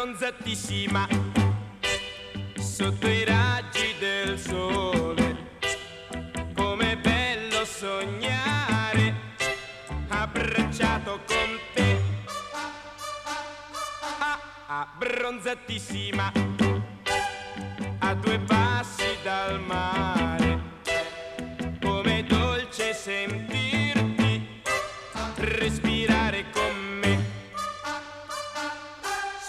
abbronzatissima sotto i raggi del sole. Com'è bello sognare abbracciato con te, abbronzatissima a due passi dal mare. Com'è dolce sentirti respirare con me,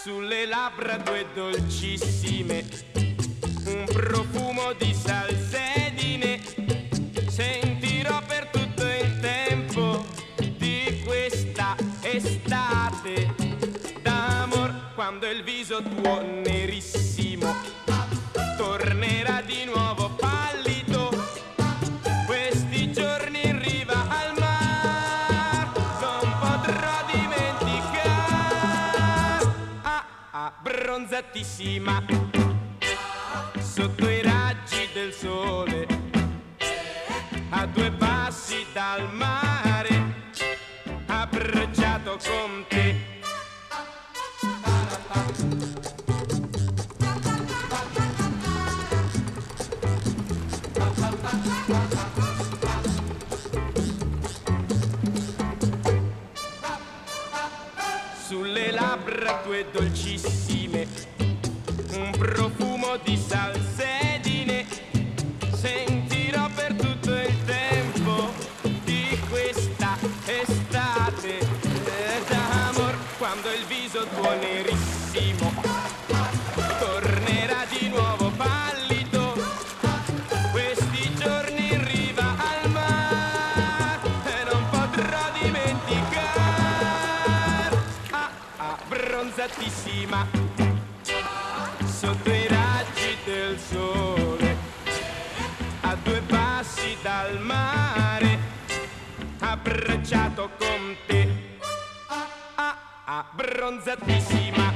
sulle labbra due dolcissime, un profumo di salsedine. Sentirò per tutto il tempo di questa estate d'amor, quando il viso tuo nerissimo tornerà di nuovo pallido. Questi giorni in riva al mar non potrò dimenticare, abbronzatissima sotto i raggi del sole, a due passi dal mare, abbracciato con te. Sulle labbra tue dolcissime, un profumo di salsedine. Sentirò per tutto il tempo di questa estate d'amor, quando il viso tuo nerissimo tornerà di nuovo pallido. Questi giorni in riva al mar non potrò dimenticare, abbronzatissima sotto i raggi del sole, a due passi dal mare, abbracciato con te, abbronzatissima.